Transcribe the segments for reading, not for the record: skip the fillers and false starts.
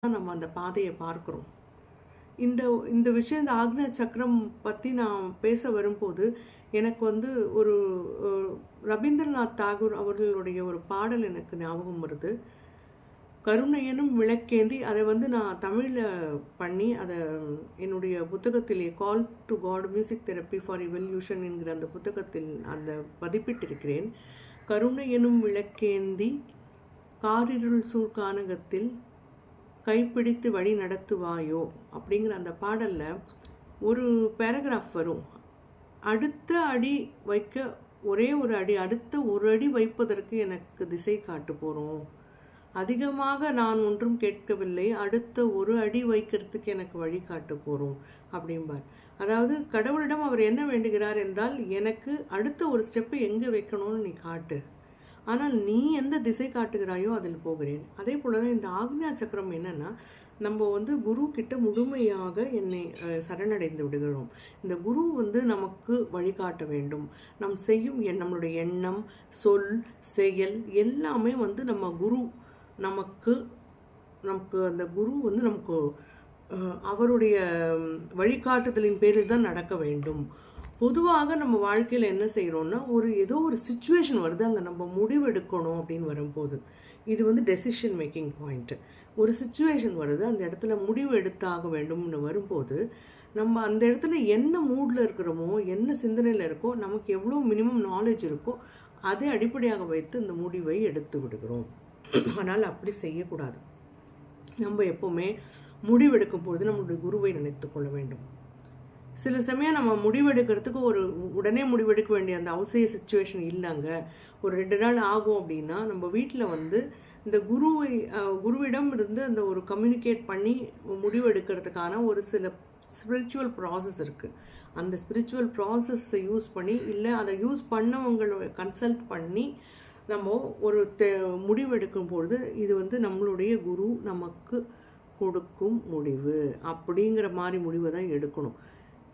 நம்ம அந்த பாதையை பார்க்குறோம். இந்த இந்த விஷயம் இந்த ஆக்ஞா சக்கரம் பற்றி நான் பேச வரும்போது எனக்கு வந்து ஒரு ரவீந்திரநாத் தாகூர் அவர்களுடைய ஒரு பாடல் எனக்கு ஞாபகம் வருது. கருணையனும் விளக்கேந்தி அதை வந்து நான் தமிழில் பண்ணி அதை என்னுடைய புத்தகத்திலே call to God music therapy for evolution என்கிற அந்த புத்தகத்தில் அந்த பதிப்பிட்டிருக்கிறேன். கருணையனும் விளக்கேந்தி காரிருள் சூழ்கானகத்தில் கைப்பிடித்து வழி நடத்துவாயோ அப்படிங்கிற அந்த பாடலில் ஒரு பேராகிராஃப் வரும். அடுத்த அடி வைக்க ஒரே ஒரு அடி, அடுத்த ஒரு அடி வைப்பதற்கு எனக்கு திசை காட்டு போகிறோம். அதிகமாக நான் ஒன்றும் கேட்கவில்லை, அடுத்த ஒரு அடி வைக்கிறதுக்கு எனக்கு வழி காட்டு போகிறோம் அப்படிம்பார். அதாவது கடவுளிடம் அவர் என்ன வேண்டுகிறார் என்றால், எனக்கு அடுத்த ஒரு ஸ்டெப்பு எங்கே வைக்கணும்னு நீ காட்டு, ஆனால் நீ எந்த திசை காட்டுகிறாயோ அதில் போகிறேன். அதே போல தான் இந்த ஆக்ஞா சக்கரம் என்னென்னா, நம்ம வந்து குரு கிட்ட முழுமையாக என்னை சரணடைந்து விடுகிறோம். இந்த குரு வந்து நமக்கு வழிகாட்ட வேண்டும். நம் செய்யும் நம்மளுடைய எண்ணம், சொல், செயல் எல்லாமே வந்து நம்ம குரு நமக்கு அந்த குரு வந்து நமக்கு அவருடைய வழிகாட்டுதலின் பேரில் தான் நடக்க வேண்டும். பொதுவாக நம்ம வாழ்க்கையில் என்ன செய்கிறோம்னா, ஏதோ ஒரு சுச்சுவேஷன் வருது, அங்கே நம்ம முடிவெடுக்கணும் அப்படின்னு வரும்போது, இது வந்து டெசிஷன் மேக்கிங் பாயிண்ட்டு. ஒரு சுச்சுவேஷன் வருது, அந்த இடத்துல முடிவு எடுத்தாக வேண்டும்னு வரும்போது, நம்ம அந்த இடத்துல என்ன மூடில் இருக்கிறோமோ, என்ன சிந்தனையில் இருக்கோ, நமக்கு எவ்வளோ மினிமம் நாலேஜ் இருக்கோ அதை அடிப்படையாக வைத்து இந்த முடிவை எடுத்து விடுகிறோம். ஆனால் அப்படி செய்யக்கூடாது. நம்ம எப்போவுமே முடிவெடுக்கும் பொழுது நம்மளுடைய குருவை நினைத்து கொள்ள வேண்டும். சில சமயம் நம்ம முடிவெடுக்கிறதுக்கு உடனே முடிவெடுக்க வேண்டிய அந்த அவசிய சுச்சுவேஷன் இல்லைங்க, ஒரு 2 நாள் ஆகும் அப்படின்னா, நம்ம வீட்டில் வந்து இந்த குருவிடம் இருந்து அந்த ஒரு கம்யூனிகேட் பண்ணி முடிவெடுக்கிறதுக்கான ஒரு சில ஸ்பிரிச்சுவல் ப்ராசஸ் இருக்குது. அந்த ஸ்பிரிச்சுவல் ப்ராசஸை யூஸ் பண்ணி, இல்லை அதை யூஸ் பண்ணவங்களை கன்சல்ட் பண்ணி நம்ம ஒரு முடிவெடுக்கும் பொழுது, இது வந்து நம்மளுடைய குரு நமக்கு கொடுக்கும் முடிவு அப்படிங்கிற மாதிரி முடிவை தான் எடுக்கணும்.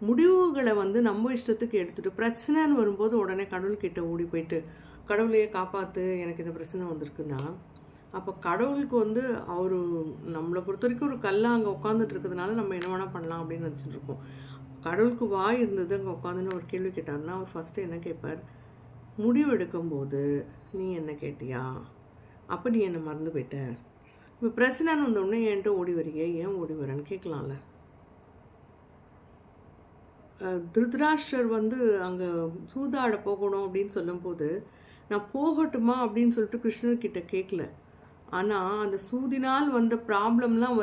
முடிவுகளை வந்து நம்ம இஷ்டத்துக்கு எடுத்துகிட்டு பிரச்சனைன்னு வரும்போது உடனே கடவுள்கிட்ட ஓடி போயிட்டு, கடவுளையே காப்பாற்று, எனக்கு இந்த பிரச்சனை வந்திருக்குன்னா, அப்போ கடவுளுக்கு வந்து அவர் நம்மளை பொறுத்த வரைக்கும் ஒரு கல்லாக அங்கே உட்காந்துட்டு இருக்கிறதுனால நம்ம என்ன வேணால் பண்ணலாம் அப்படின்னு நினச்சிட்டு இருக்கோம். கடவுளுக்கு வாய் இருந்தது, அங்கே உட்காந்துன்னு ஒரு கேள்வி கேட்டார்னா அவர் ஃபஸ்ட்டு என்ன கேட்பார், முடிவு எடுக்கும்போது நீ என்ன கேட்டியா, அப்போ நீ என்னை மறந்து போயிட்ட, இப்போ பிரச்சனைன்னு வந்தோடனே என்கிட்ட ஓடி வரீங்க, ஏன் ஓடி வரேன்னு கேட்கலாம்ல. திருதராஷ்டிரர் வந்து அங்கே சூதாட போகணும் அப்படின்னு சொல்லும்போது, நான் போகட்டுமா அப்படின்னு சொல்லிட்டு கிருஷ்ணர்கிட்ட கேட்கல. ஆனால் அந்த சூதினால் வந்த ப்ராப்ளம்லாம்